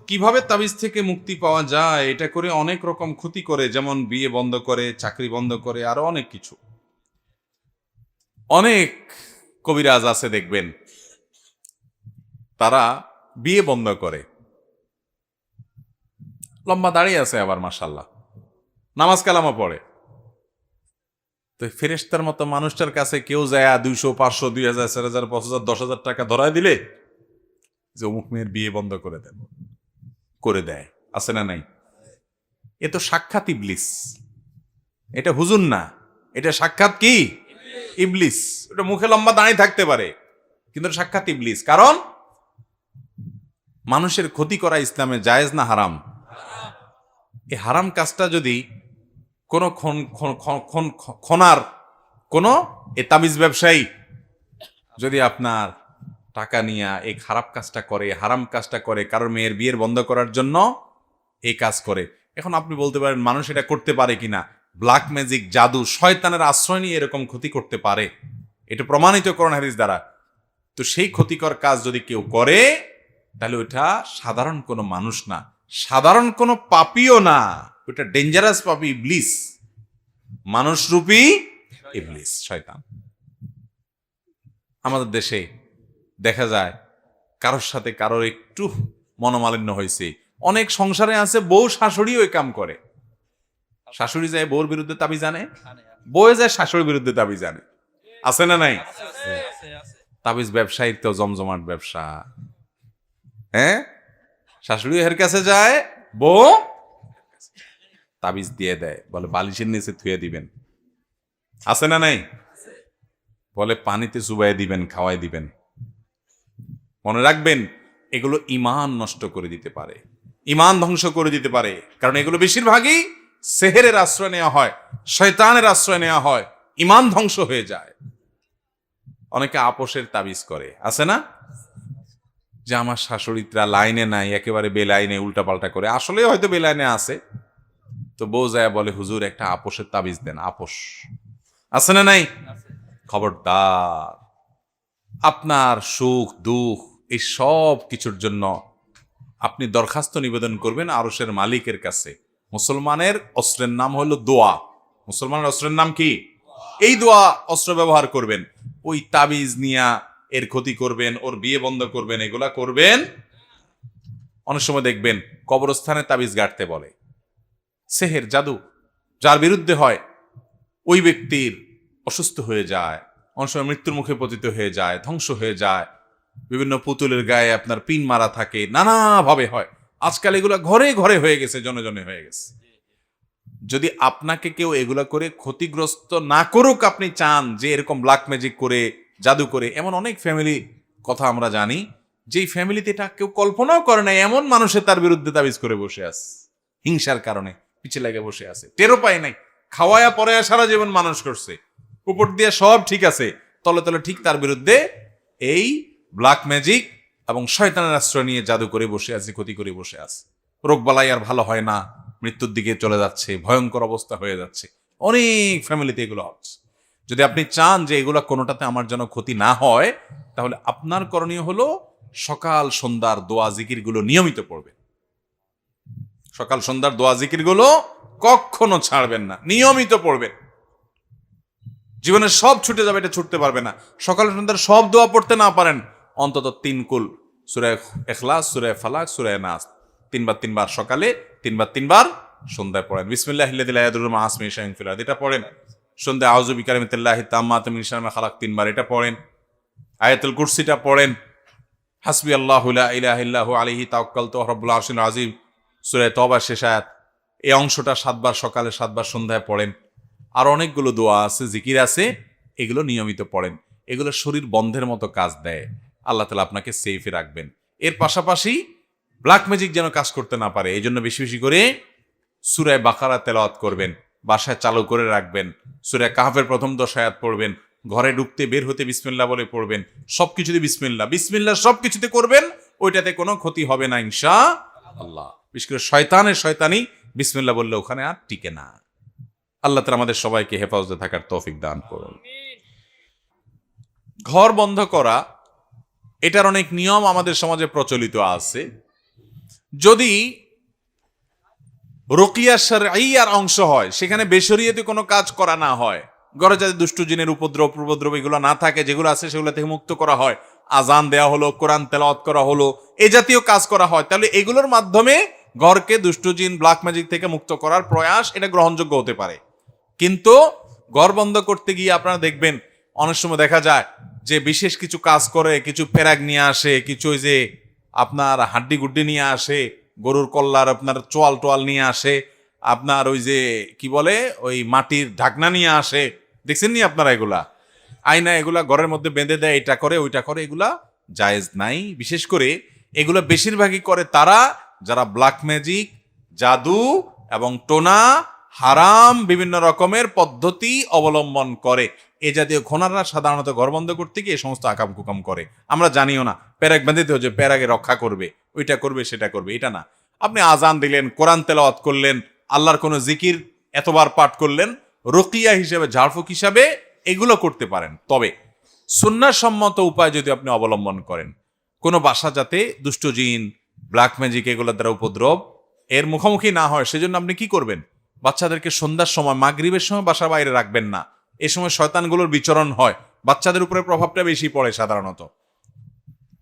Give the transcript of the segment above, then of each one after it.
কিভাবে তাবিজ থেকে মুক্তি পাওয়া যায়, এটা করে অনেক রকম ক্ষতি করে, যেমন বিয়ে বন্ধ করে, চাকরি বন্ধ করে, আরো অনেক কিছু। অনেক কবিরাজ আছে দেখবেন, তারা বিয়ে বন্ধ করে, লম্বা দাঁড়িয়ে আছে আবার মাশাল্লাহ, নামাজ কালামা পড়ে। তো ফেরেশতার মতো মানুষটার কাছে কেউ যায় 200, 500, 2000, 4000, 5000, 10,000 টাকা ধরায় দিলে যে অমুক মেয়ের বিয়ে বন্ধ করে দেন, করে দেয়। আছে না নাই? এ তো সাক্ষাৎ ইবলিস, এটা হুজুর না, এটা সাক্ষাৎ কি? ইবলিস। ওটা মুখে লম্বা দাঁড়িয়ে থাকতে পারে, কিন্তু সাক্ষাৎ ইবলিস। কারণ মানুষের ক্ষতি করা ইসলামে জায়েজ না হারাম? এই হারাম কাজটা যদি কোনো খনার কোনো এ তাবিজ ব্যবসায়ী যদি আপনার টাকা নিয়ে এই খারাপ কাজটা করে, হারাম কাজটা করে, কারোর মেয়ের বিয়ের বন্ধ করার জন্য এই কাজ করে, এখন আপনি বলতে পারেন মানুষ এটা করতে পারে কিনা? ব্ল্যাক ম্যাজিক, জাদু, শয়তানের আশ্রয় নিয়ে এরকম ক্ষতি করতে পারে, এটা প্রমাণিত কোরআন হাদিস দ্বারা। তো সেই ক্ষতিকর কাজ যদি কেউ করে, তাহলে ওটা সাধারণ কোনো মানুষ না, সাধারণ কোনো পাপীও না, ওটা ডেঞ্জারাস পাপী, ইবলিস, মানুষরূপী ইবলিস, শয়তান। আমাদের দেশে দেখা যায় কারোর সাথে কারোর একটু মনোমালিন্য হয়েছে, অনেক সংসারে আছে বউ শাশুড়ি ওই কাম করে, শাশুড়ি যায় বউর বিরুদ্ধে তাবিজ জানে, বউ যায় শাশুড়ির বিরুদ্ধে তাবিজ জানে। আছে না নাই? তাবিজ ব্যবসায়ীর তো জমজমাট ব্যবসা। হ্যাঁ, শাশুড়ি এর কাছে যায়, বউ তাবিজ দিয়ে দেয়, বলে বালিশের নিচে থুয়ে দিবেন। আছে না নাই? বলে পানিতে চুবাই দিবেন, খাওয়াই দিবেন। মনে রাখবেন, এগুলো ঈমান নষ্ট করে দিতে পারে, ঈমান ধ্বংস করে দিতে পারে। কারণ এগুলো বেশিরভাগই সেহেরের আশ্রয় নেওয়া হয়, শয়তানের আশ্রয় নেওয়া হয়, ঈমান ধ্বংস হয়ে যায়। অনেকে আপোষের তাবিজ করে, আছে না? যে আমার শাশুড়িরা লাইনে নাই, একেবারে বেলাইনে উল্টাপাল্টা করে, আসলে হয়তো বেলাইনে আছে। তো বউ যায় বলে হুজুর একটা আপোষের তাবিজ দেন। আপোষ আছে না নাই? খবরদার, আপনার সুখ দুঃখ এই সব কিছুর জন্য আপনি দরখাস্ত নিবেদন করবেন আরশের মালিকের কাছে। মুসলমানের অস্ত্রের নাম হলো দোয়া। মুসলমানের অস্ত্রের নাম কি? এই দোয়া অস্ত্র ব্যবহার করবেন। ওই তাবিজ নিয়া এর ক্ষতি করবেন, ওর বিয়ে বন্ধ করবেন, এগুলা করবেন। অনেক সময় দেখবেন কবরস্থানে তাবিজ গাঁটতে বলে। সেহের, জাদু যার বিরুদ্ধে হয়, ওই ব্যক্তির অসুস্থ হয়ে যায়, অনেক সময় মৃত্যুর মুখে পতিত হয়ে যায়, ধ্বংস হয়ে যায়। বিভিন্ন পুতুলের গায়ে আপনার পিন মারা থাকে, নানাভাবে হয়। আজকাল এগুলা ঘরে ঘরে হয়ে গেছে, জনে জনে হয়ে গেছে। যদি আপনাকে কেউ এগুলা করে ক্ষতিগ্রস্ত না করুক, আপনি চান যে এরকম ব্ল্যাক ম্যাজিক করে, জাদু করে, এমন অনেক ফ্যামিলি কথা আমরা জানি, যেই ফ্যামিলিতে এটা কেউ কল্পনাও করে না, এমন মানুষে তার বিরুদ্ধে তাবিজ করে বসে আছে, হিংসার কারণে পিছে লেগে বসে আছে, টেরও পায় নাই। খাওয়ায়া পরে সারা জীবন মানুষ করছে, উপর দিয়ে সব ঠিক আছে, তলে তলে ঠিক তার বিরুদ্ধে এই ব্ল্যাক ম্যাজিক এবং শয়তানের আশ্রয় নিয়ে জাদু করে বসে আছে, ক্ষতি করে বসে আছে। রোগবালাই আর ভালো হয় না, মৃত্যুর দিকে চলে যাচ্ছে, ভয়ঙ্কর অবস্থা হয়ে যাচ্ছে। অনেক ফ্যামিলিতে এগুলো হচ্ছে। যদি আপনি চান যে এগুলো কোনোটাতে আমার যেন ক্ষতি না হয়, তাহলে আপনার করণীয় হলো সকাল সন্ধ্যার দোয়া জিকির গুলো নিয়মিত পড়বেন। সকাল সন্ধ্যার দোয়া জিকির গুলো কখনো ছাড়বেন না, নিয়মিত পড়বেন। জীবনের সব ছুটে যাবে, এটা ছুটতে পারবে না। সকাল সন্ধ্যার সব দোয়া পড়তে না পারেন, অন্তত 3 কুল, সূরা ইখলাস, সূরা ফালাক, সূরা নাস, 3 বার 3 বার সকালে, 3 বার 3 বার সন্ধ্যায় পড়েন। বিসমিল্লাহিল্লাযী লা ইয়াদুররু মা ইসমিহি শাইউন ফিল আরদি, এটা পড়েন। সন্ধ্যায় আউযু বিকালিমাতিল্লাহি তাম্মাতি মিন শাররি মা খালাক 3 বার, এটা পড়েন। আয়াতুল কুরসিটা পড়েন। হাসবি আল্লাহু লা ইলাহা ইল্লা হু আলাইহি তাওয়াক্কালতু রাব্বুল আরশিল আযীম, সূরা তওবার শেষ আয়াত, এই অংশটা 7 বার সকালে, 7 বার সন্ধ্যায় পড়েন। আর অনেকগুলো দোয়া আছে, জিকির আছে, এগুলো নিয়মিত পড়েন। এগুলো শরীর বন্ধের মতো কাজ দেয়, আল্লাহ তাআলা আপনাকে সেফে রাখবেন। এর পাশাপাশি ব্ল্যাক ম্যাজিক যেন কাজ করতে না পারে, এই জন্য বেশি বেশি করে সূরা বাকারা তেলাওয়াত করবেন, বাসায় চালু করে রাখবেন। সূরা কাহফের প্রথম 10 আয়াত পড়বেন, ঘরে ঢুকতে বের হতে বিসমিল্লাহ বলে পড়বেন। সবকিছুতে বিসমিল্লাহ, বিসমিল্লাহ সবকিছুতে করবেন, ওইটাতে কোনো ক্ষতি হবে না ইনশাআল্লাহ। বিশেষ করে শয়তানের শয়তানি বিসমিল্লাহ বললে ওখানে আর টিকে না। আল্লাহ তাআলা আমাদের সবাইকে হেফাজতে থাকার তৌফিক দান করুন। ঘর বন্ধ করা, এটার অনেক নিয়ম আমাদের সমাজে প্রচলিত আছে। যদি রুকিয়া শারঈয়ার অংশ হয়, সেখানে বেশরিয়াতে কোনো কাজ করা না হয়, ঘরে যাতে দুষ্ট জিনের উপদ্রব এগুলো না থাকে, যেগুলো আছে সেগুলো থেকে মুক্ত করা হয়, আজান দেওয়া হলো, কোরআন তেলাওয়াত করা হলো, এই জাতীয় কাজ করা হয়, তাহলে এগুলোর মাধ্যমে ঘরকে দুষ্ট জিন ব্ল্যাক ম্যাজিক থেকে মুক্ত করার প্রয়াস এটা গ্রহণযোগ্য হতে পারে। কিন্তু ঘর বন্ধ করতে গিয়ে আপনারা দেখবেন অনেক সময় দেখা যায় যে বিশেষ কিছু কাজ করে, কিছু পেরাগ নিয়ে আসে, কিছু ওই যে আপনার হাড্ডি গুড্ডি নিয়ে আসে, গরুর কল্লার আপনার চোয়াল টোয়াল নিয়ে আসে, আপনার ওই যে কি বলে ওই মাটির ঢাকনা নিয়ে আসে, দেখছেন নি আপনারা এগুলা আয়না, এগুলা ঘরের মধ্যে বেঁধে দেয়, এটা করে ওইটা করে, এগুলা জায়েজ নাই। বিশেষ করে এগুলা বেশিরভাগই করে তারা যারা ব্ল্যাক ম্যাজিক, জাদু এবং টোনা, হারাম বিভিন্ন রকমের পদ্ধতি অবলম্বন করে। এ জাতীয় খোনাররা সাধারণত ঘর বন্ধ করতে গিয়ে এই সমস্ত আকাম কুকাম করে। আমরা জানিও না প্যারাগ বেঁধেতে হচ্ছে, প্যারাগে রক্ষা করবে, ওইটা করবে সেটা করবে, এটা না। আপনি আজান দিলেন, কোরআন তেলাওয়াত করলেন, আল্লাহর কোনো জিকির এতবার পাঠ করলেন, রুকিয়া হিসেবে, ঝাড়ফুঁক হিসাবে এগুলো করতে পারেন। তবে সুন্নাহসম্মত উপায় যদি আপনি অবলম্বন করেন, কোনো বাসা যাতে দুষ্ট জিন, ব্ল্যাক ম্যাজিক এগুলোর দ্বারা উপদ্রব এর মুখোমুখি না হয়, সেজন্য আপনি কি করবেন, বাচ্চাদেরকে সন্ধ্যার সময়, মাগরিবের সময় বাসার বাইরে রাখবেন না। এ সময় শয়তানগুলোর বিচরণ হয়, বাচ্চাদের উপরে প্রভাবটা বেশি পড়ে সাধারণত।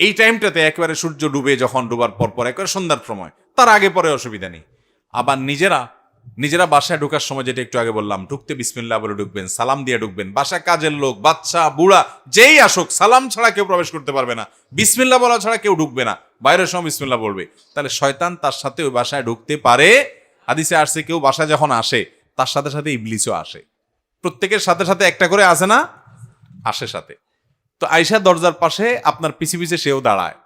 এই টাইমটাতে একেবারে সূর্য ডুবে, যখন ডুবার পর একেবারে সন্ধ্যার সময়, তার আগে পরে অসুবিধা নেই। আবার নিজেরা বাসায় ঢোকার সময়, যেটা একটু আগে বললাম, ঢুকতে বিসমিল্লাহ বলে ঢুকবেন, সালাম দিয়ে ঢুকবেন। বাসায় কাজের লোক, বাচ্চা, বুড়া যেই আসুক, সালাম ছাড়া কেউ প্রবেশ করতে পারবে না, বিসমিল্লাহ বলা ছাড়া কেউ ঢুকবে না। বাইরের সময় বিসমিল্লাহ বলবে, তাহলে শয়তান তার সাথে ওই বাসায় ঢুকতে পারে। হাদিসে আসছে কেউ বাসায় যখন আসে তার সাথে সাথে ইবলিসও আসে। প্রত্যেকের সাথে সাথে একটা করে আসে না, আসে সাথে। তো আয়েশা দরজার পাশে আপনার পিছে পিছে সেও দাঁড়ায়।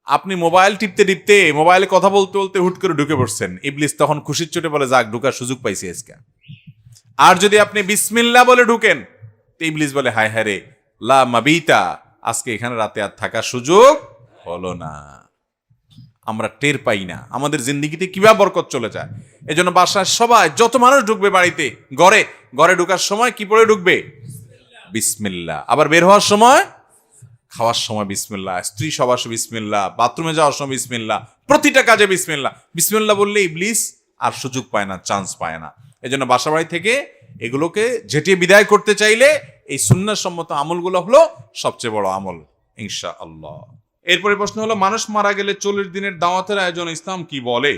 আপনি মোবাইল টিপতে টিপতে, মোবাইলে কথা বলতে বলতে হুট করে ঢুকে পড়ছেন, ইবলিস তখন খুশির চোটে বলে, যাক ঢুকার সুযোগ পাইছি আজকে। আর যদি আপনি বিসমিল্লাহ বলে ঢুকেন, তো ইবলিস বলে, হায় হায় রে, লা মাবিতা, আজকে এখানে রাতে আর থাকার সুযোগ হলো না। আমরা টের পাই না আমাদের জিন্দিগিতে কিভাবে বরকত চলে যায়। এজন্য বাসায় সবাই, যত মানুষ ঢুকবে বাড়িতে, ঘরে ঢুকার সময় কি পড়ে ঢুকবে, বিসমিল্লাহ। আবার বের হওয়ার সময়, খাওয়ার সময় বিসমিল্লাহ, স্ত্রী সবাসে বিসমিল্লাহ, বাথরুমে যাওয়ার সময় বিসমিল্লাহ, প্রতিটা কাজে বিসমিল্লাহ। বিসমিল্লাহ বললে ইবলিস আর সুযোগ পায় না, চান্স পায় না। এজন্য বাসা বাড়ি থেকে এগুলোকে ঝেঁটিয়ে বিদায় করতে চাইলে এই সুন্নাহসম্মত আমলগুলো হলো সবচেয়ে বড় আমল, ইনশাআল্লাহ। এরপরে প্রশ্ন হলো, মানুষ মারা গেলে 40 দিনের দাওয়াতের আয়োজন ইসলাম কি বলে?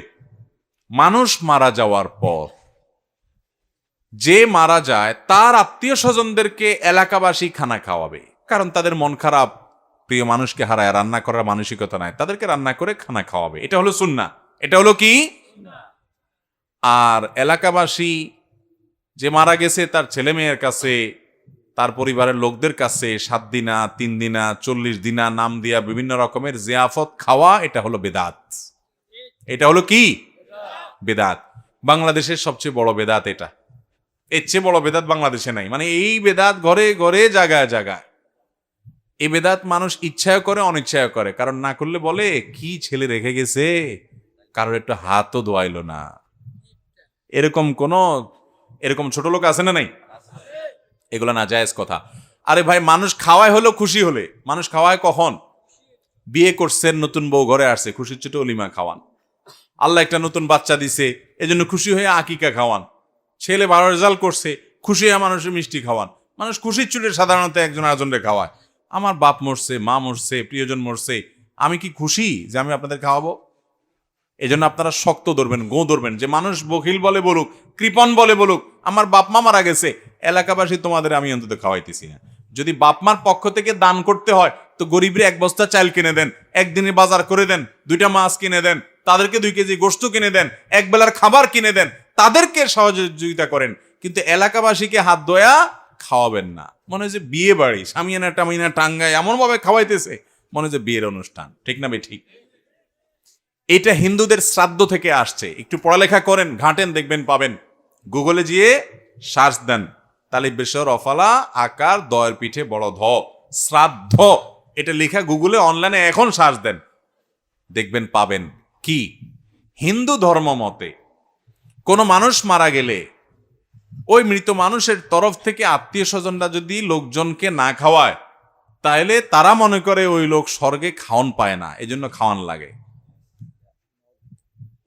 মানুষ মারা যাওয়ার পর যে মারা যায় তার আত্মীয় স্বজনদেরকে এলাকাবাসী খানা খাওয়াবে, কারণ তাদের মন খারাপ, প্রিয় মানুষকে হারায়, রান্না করার মানসিকতা নাই, তাদেরকে রান্না করে খানা খাওয়াবে। এটা হলো সুন্নাহ। এটা হলো কি? আর এলাকাবাসী যে মারা গেছে তার ছেলে মেয়ের কাছে, তার পরিবারের লোকদের কাছে 7 দিনা, 3 দিনা, 40 দিনা নাম দিয়া বিভিন্ন রকমের জিয়াফত খাওয়া, এটা হলো বেদাত। এটা হলো কি? বেদাত। বাংলাদেশের সবচেয়ে বড় বেদাত এটা। এর চেয়ে বড় বেদাত বাংলাদেশে নাই। মানে এই বেদাত ঘরে ঘরে, জায়গায় জায়গায়। এই বেদাত মানুষ ইচ্ছায় করে, অনিচ্ছায় করে। কারণ না করলে বলে, কি ছেলে রেখে গেছে, কারোর একটু হাতও দোয়াইলো না। এরকম ছোট লোক আছে না নাই? এগুলো না জায়েজ কথা। আরে ভাই, মানুষ খাওয়ায় হলো খুশি হলে। মানুষ খাওয়ায় কখন? বিয়ে করছেন, নতুন বউ ঘরে আসছে, খুশির ছোট অলিমা খাওয়ান। আল্লাহ একটা নতুন বাচ্চা দিছে, এজন্য খুশি হয়ে আকিকা খাওয়ান। ছেলে ভালো রেজাল্ট করছে, খুশি হয়ে মানুষের মিষ্টি খাওয়ান। মানুষ খুশির চুটে সাধারণত একজন আরেকজনকে খাওয়ায়। আমার বাপ মরছে, মা মরছে, প্রিয়জন মরছে, আমি কি খুশি যে আমি আপনাদের খাওয়াবো? এজন্য আপনারা শক্ত ধরবেন, গো ধরবেন, যে মানুষ বখিল বলে বলুক, কৃপণ বলে বলুক, আমার বাপ মা মারা গেছে, এলাকাবাসী তোমাদের আমি অন্তত খাওয়াইতেছি না। যদি বাপ মার পক্ষ থেকে দান করতে হয়, তো গরিবরে 1 বস্তা চাল কিনে দেন, একদিনে বাজার করে দেন, 2টা মাছ কিনে দেন, তাদেরকে 2 কেজি গোশত কিনে দেন, এক বেলার খাবার কিনে দেন, তাদেরকে সহযোগিতা করেন। কিন্তু এলাকাবাসীকে হাত ধোয়া খাওয়াবেন না। মনে হয় যে বিয়ে বাড়ি, সামিয়ানা টামিনা টাঙ্গায় এমন ভাবে খাওয়াইতেছে, মনে হয় যে বিয়ের অনুষ্ঠান। ঠিক না বে ঠিক? এটা হিন্দুদের শ্রাদ্ধ থেকে আসছে। একটু পড়ালেখা করেন, ঘাটেন, দেখবেন পাবেন। গুগলে গিয়ে সার্চ দেন, তালিব বেশর অফালা আকার দয়ের পিঠে বড় ধ, শ্রাদ্ধ, এটা লেখা গুগলে অনলাইনে এখন সার্চ দেন, দেখবেন পাবেন। কি? হিন্দু ধর্ম মতে কোনো মানুষ মারা গেলে ওই মৃত মানুষের তরফ থেকে আত্মীয় স্বজনরা যদি লোকজনকে না খাওয়ায়, তাহলে তারা মনে করে ওই লোক স্বর্গে খাওয়ান পায় না, এজন্য খাওয়ান লাগে।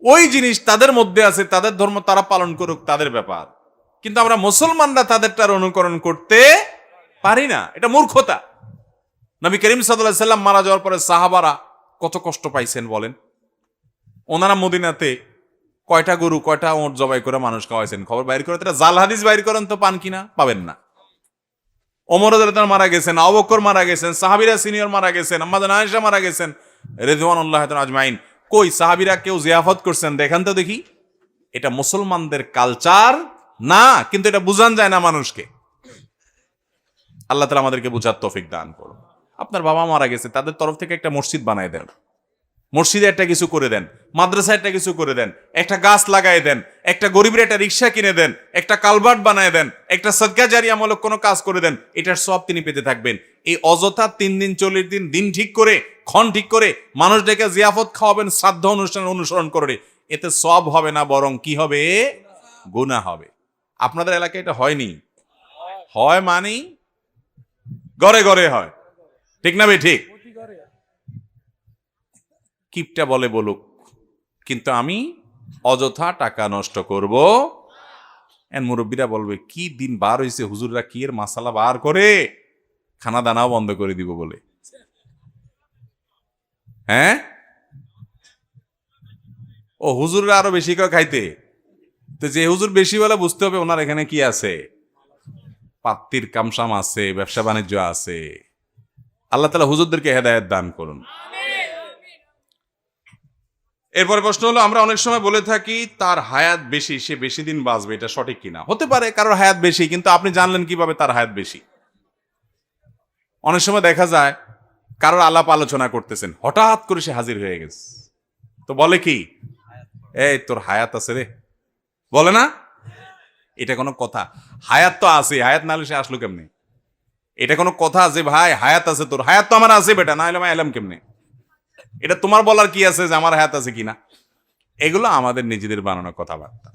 ওই জিনিস তাদের মধ্যে আছে, তাদের ধর্ম তারা পালন করুক, তাদের ব্যাপার। কিন্তু আমরা মুসলমানরা তাদেরটার অনুকরণ করতে পারি না, এটা মূর্খতা। নবী করিম সাল্লাল্লাহু আলাইহি সাল্লাম মারা যাওয়ার পরে সাহাবারা কত কষ্ট পাইছেন বলেন। ওনারা মদিনাতে কয়টা গরু কয়টা ওঁট জবাই করে মানুষ খাওয়াইছেন, খবর বাইর করে, তারা জাল হাদিস বাইর করেন তো পান কিনা, পাবেন না। ওমর রাদিয়াল্লাহু মারা গেছেন, আবু বকর মারা গেছেন, সাহাবীরা সিনিয়র মারা গেছেন, আম্মা জান আয়েশা মারা গেছেন রিদওয়ানুল্লাহি তাআলা আজমাইন। কই সাহাবীরা কেউ জিয়াফত করছেন দেখান তো দেখি। এটা মুসলমানদের কালচার না, কিন্তু এটা বুঝান যায় না মানুষকে। আল্লাহ তাআলা আমাদেরকে বুঝার তৌফিক দান করুন। আপনার বাবা মারা গেছে, তাদের তরফ থেকে একটা মসজিদ বানায় দেন, মসজিদে একটা কিছু করে দেন, মাদ্রাসায় একটা কিছু করে দেন, একটা গাছ লাগাই দেন, একটা গরিবের একটা রিক্সা কিনে দেন, একটা কালভার্ট বানায় দেন, একটা সদকা জারিয়ামূলক কোনো কাজ করে দেন, এটার সব তিনি পেতে থাকবেন। এই অযথা 3 দিন 40 দিন দিন ঠিক করে ক্ষণ ঠিক করে মানুষ ডেকে জিয়াফত খাওয়াবেন, শ্রাদ্ধ অনুষ্ঠান অনুসরণ করে, এতে সব হবে না, বরং কি হবে, গুনাহ হবে। আপনাদের এলাকায় এটা হয়নি? হয় মানে ঘরে ঘরে হয়, ঠিক না ভাই? ঠিক। কিপটা বলে বলুক, কিন্তু আমি অযথা টাকা নষ্ট করব। মুরব্বীরা বলবে কি দিন বার হয়েছে, হুজুররা কি এর মাসালা বার করে, খানা দানাও বন্ধ করে দিব বলে। হ্যাঁ, ও হুজুররা আরো বেশি করে খাইতে, তো যে হুজুর বেশি বলে বুঝতে হবে ওনার এখানে কি আছে, পাত্তির কামসাম আছে, ব্যবসা বাণিজ্য আছে। আল্লাহ তাআলা হুজুরদেরকে হেদায়েত দান করুন। এরপরে প্রশ্ন হলো, আমরা অনেক সময় বলে থাকি তার হায়াত বেশি, সে বেশি দিন বাঁচবে, এটা সঠিক কিনা? হতে পারে কারোর হায়াত বেশি, কিন্তু আপনি জানলেন কিভাবে তার হায়াত বেশি? অনেক সময় দেখা যায় কারোর আলাপ আলোচনা করতেছেন, হঠাৎ করে সে হাজির হয়ে গেছে, তো বলে কি, এই তোর হায়াত আছে রে, বলে না? এটা কোনো কথা? হায়াত তো আছে, হায়াত না হলে সে আসলো কেমনে? এটা কোনো কথা যে ভাই হায়াত আছে তোর? হায়াত তো আমার আছে বেটা, না হলে আমি এলাম কেমনে? এটা তোমার বলার কি আছে যে আমার হায়াত আছে কিনা? এগুলো আমাদের নিজেদের বানানো কথাবার্তা।